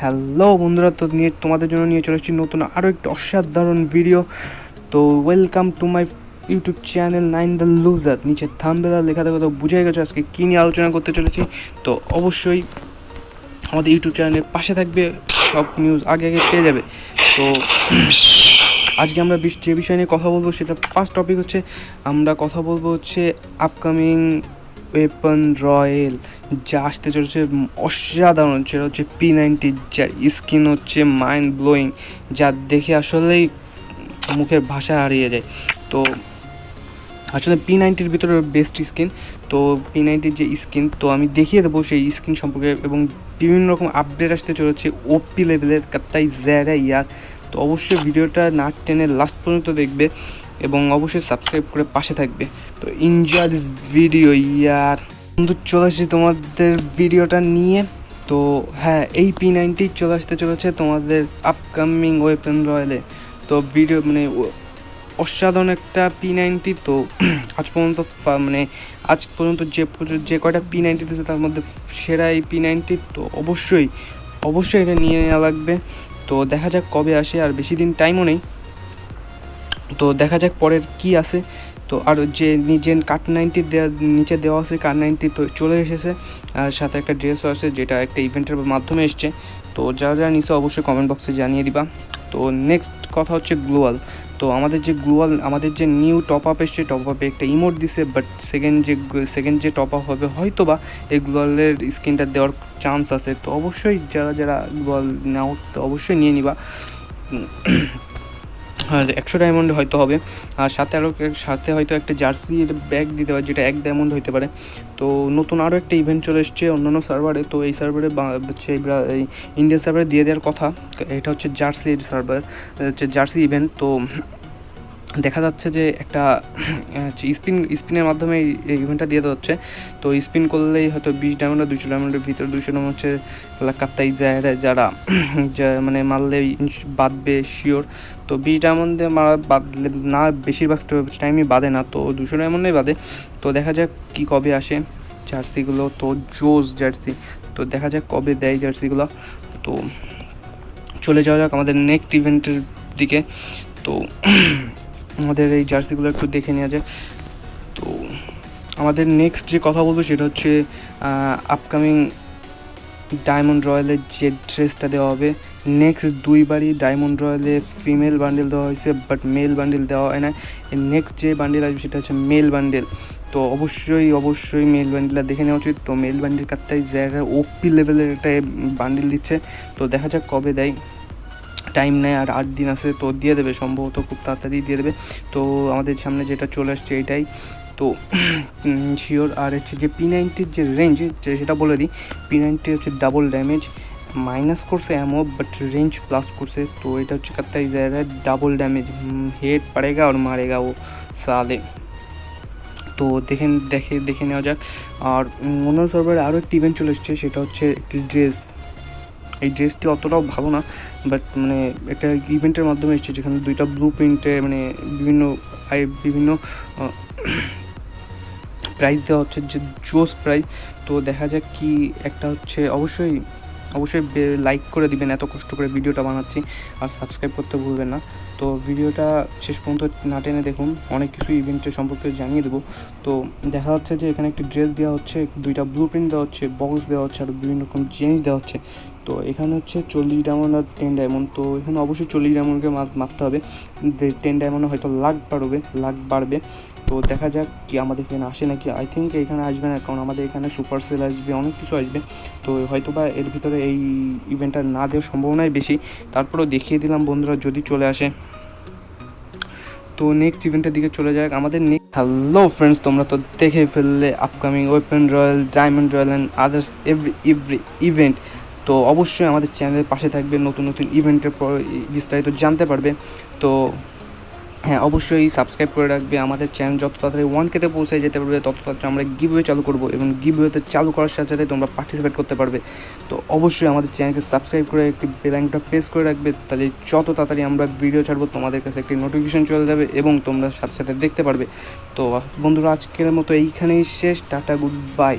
Hello বন্ধুরা, তো তোমাদের জন্য নিয়ে চলে এসেছি নতুন আরও একটি অসাধারণ ভিডিও। তো welcome to my YouTube channel nine the loser. নিচে থাম্বনেলে লেখা থাকে, তো বুঝে গেছো আজকে কী নিয়ে আলোচনা করতে চলেছি। তো অবশ্যই আমাদের ইউটিউব চ্যানেলের পাশে থাকবে, সব নিউজ আগে আগে পেয়ে যাবে। তো আজকে আমরা যে বিষয় নিয়ে কথা বলবো, সেটা ফার্স্ট টপিক হচ্ছে আমরা কথা বলবো হচ্ছে আপকামিং ওয়েপন রয়্যাল যা আসতে চলেছে অসাধারণ, সেটা হচ্ছে P90, যার স্কিন হচ্ছে মাইন্ড ব্লোয়িং, যা দেখে আসলেই মুখের ভাষা হারিয়ে যায়। তো আসলে P90 ভিতরে বেস্ট স্কিন। তো P90 যে স্কিন, তো আমি দেখিয়ে দেবো সেই স্কিন সম্পর্কে, এবং বিভিন্ন রকম আপডেট আসতে চলেছে ওপি লেভেলের, কাত্তাই জ্যারা ইয়ার। তো অবশ্যই ভিডিওটা না টেনে লাস্ট পর্যন্ত দেখবে এবং অবশ্যই সাবস্ক্রাইব করে পাশে থাকবে। তো এনজয় দিস ভিডিও ইয়ার। বন্ধু, চলে আসছি তোমাদের ভিডিওটা নিয়ে। তো হ্যাঁ, এই P90 চলে আসতে চলেছে তোমাদের আপকামিং ওয়েপন রয়্যালে। তো ভিডিও অসাধারণ একটা P90। তো আজ পর্যন্ত যে কয়টা P90 দিয়েছে তার মধ্যে সেরা এই P90। তো অবশ্যই এটা নিয়ে নেওয়া লাগবে। তো দেখা যাক কবে আসে, আর বেশি দিন টাইমও নেই। তো দেখা যাক পরের কি আসে। তো আর যে কার্ড 90 নিচে দেওয়া আছে, কার্ড 90 তো চলে এসেছে, আর সাথে একটা ড্রেসও আছে, যেটা একটা ইভেন্টের মাধ্যমে এসছে। তো যারা নিচে অবশ্যই কমেন্ট বক্সে জানিয়ে দিবা। তো নেক্সট কথা হচ্ছে গ্লোয়াল। তো আমাদের যে নিউ টপ আপ এসছে, টপ আপে একটা ইমোট দিছে, বাট সেকেন্ড যে টপ আপ হবে হয়তো বা এই গ্লোয়ালের স্কিনটা দেওয়ার চান্স আছে। তো অবশ্যই যারা গ্লোয়াল নাও, তো অবশ্যই নিয়ে নিবা। 100 ডায়মন্ড হয়তো হবে, আর সাথে হয়তো একটা জার্সির ব্যাগ দিতে পারে, যেটা 1 ডায়মন্ড হতে পারে। তো নতুন আরও একটা ইভেন্ট চলে এসছে অন্যান্য সার্ভারে। তো এই সার্ভারে এই ইন্ডিয়ান সার্ভারে দিয়ে দেওয়ার কথা। এটা হচ্ছে জার্সি ইভেন্ট। তো দেখা যাচ্ছে যে একটা স্পিনের মাধ্যমে এই ইভেন্টটা দিয়ে দেওয়া হচ্ছে। তো স্পিন করলেই হয়তো 20 ডায়মন্ড, 200 ডায়মন্ডের ভিতরে 200 ডায়মন্ড হচ্ছে কাত্তাই যায়, যারা মারলে বাঁধবে শিওর। তো 20 ডায়মন্ডে বাঁধলে না, বেশিরভাগ টাইমই বাঁধে না, তো 200 ডায়মন্ডেই বাঁধে। তো দেখা যাক কি কবে আসে জার্সিগুলো। তো জোস জার্সি, তো দেখা যাক কবে দেয় জার্সিগুলো। তো চলে যাওয়া যাক আমাদের নেক্সট ইভেন্টের দিকে। তো আমাদের এই জার্সিগুলো একটু দেখে নেওয়া যায়। তো আমাদের নেক্সট যে কথা বলবো সেটা হচ্ছে আপকামিং ডায়মন্ড রয়্যালের যে ড্রেসটা দেওয়া হবে। নেক্সট 2বারই ডায়মন্ড রয়্যালে ফিমেল বান্ডেল দেওয়া হয়েছে, বাট মেল বান্ডেল দেওয়া হয় না। নেক্সট যে বান্ডেল আসবে সেটা হচ্ছে মেল বান্ডেল। তো অবশ্যই মেল বান্ডেলটা দেখে নেওয়া উচিত। তো মেল বান্ডেল কাত্তাই জায়গা ওপি লেভেলের একটা বান্ডেল দিচ্ছে। তো দেখা যাক কবে দেয়, টাইম নেয়, আর 8 দিন আছে, তো দিয়ে দেবে, সম্ভবত খুব তাড়াতাড়ি দিয়ে দেবে। তো আমাদের সামনে যেটা চলে আসছে এটাই তো শিওর। আর হচ্ছে যে P90 যে রেঞ্জ, সেটা বলে দিই, P90 হচ্ছে ডাবল ড্যামেজ মাইনাস করছে এমো, বাট রেঞ্জ প্লাস করছে। তো এটা হচ্ছে কাত্তাই জায়গায় ডাবল ড্যামেজ, হেড পড়েগা আর মারেগা ও সালে। তো দেখে নেওয়া যাক। আর অন্য সার্ভারে আরও একটি ইভেন্ট চলে এসছে, সেটা হচ্ছে একটি ড্রেস। এই ড্রেসটি অতটাও ভালো না, বাট একটা ইভেন্টের মাধ্যমে এসেছে, যেখানে 2টা ব্লু প্রিন্টে বিভিন্ন প্রাইজ দেওয়া হচ্ছে, যে জোস প্রাইজ। তো দেখা যাক কি একটা হচ্ছে। অবশ্যই লাইক করে দিবেন, এত কষ্ট করে ভিডিওটা বানাচ্ছি, আর সাবস্ক্রাইব করতে ভুলবেন না। তো ভিডিওটা শেষ পর্যন্ত না টেনে দেখুন, অনেক কিছু ইভেন্টের সম্পর্কে জানিয়ে দেবো। তো দেখা যাচ্ছে যে এখানে একটি ড্রেস দেওয়া হচ্ছে, 2টা ব্লু প্রিন্ট দেওয়া হচ্ছে, বক্স দেওয়া হচ্ছে, আর বিভিন্ন রকম জিনিস দেওয়া হচ্ছে। তো এখানে হচ্ছে 40 ডায়মন্ড আর 10 ডায়মন্ড। তো এখানে অবশ্যই 40 ডায়মন্ডকে মারতে হবে, 10 ডায়মন্ডে হয়তো লাখ বাড়বে। তো দেখা যাক কি আমাদের এখানে আসে নাকি। আই থিঙ্ক এখানে আসবে না, কারণ আমাদের এখানে সুপার সেল আসবে, অনেক কিছু আসবে। তো হয়তো বা এর ভিতরে এই ইভেন্টটা না দেওয়ার সম্ভাবনাই বেশি। তারপরেও দেখিয়ে দিলাম বন্ধুরা, যদি চলে আসে। তো নেক্সট ইভেন্টের দিকে চলে যাক আমাদের হ্যালো ফ্রেন্ডস, তোমরা তো দেখে ফেললে upcoming weapon royal, diamond royal and others every event. তো অবশ্যই আমাদের চ্যানেলের পাশে থাকবে, নতুন ইভেন্টের বিস্তারিত জানতে পারবে। তো হ্যাঁ, অবশ্যই সাবস্ক্রাইব করে রাখবে। আমাদের চ্যানেল যত তাড়াতাড়ি 1K-তে পৌঁছে যেতে পারবে, তত তাড়াতাড়ি আমরা গিভওয়ে চালু করবো, এবং গিভওয়েতে চালু করার সাথে সাথে তোমরা পার্টিসিপেট করতে পারবে। তো অবশ্যই আমাদের চ্যানেলকে সাবস্ক্রাইব করে একটি বেল আইকনটা প্রেস করে রাখবে, তাহলে যত তাড়াতাড়ি আমরা ভিডিও ছাড়বো তোমাদের কাছে একটি নোটিফিকেশন চলে যাবে, এবং তোমরা সাথে সাথে দেখতে পারবে। তো বন্ধুরা, আজকের মতো এইখানেই শেষ। Tata, good bye.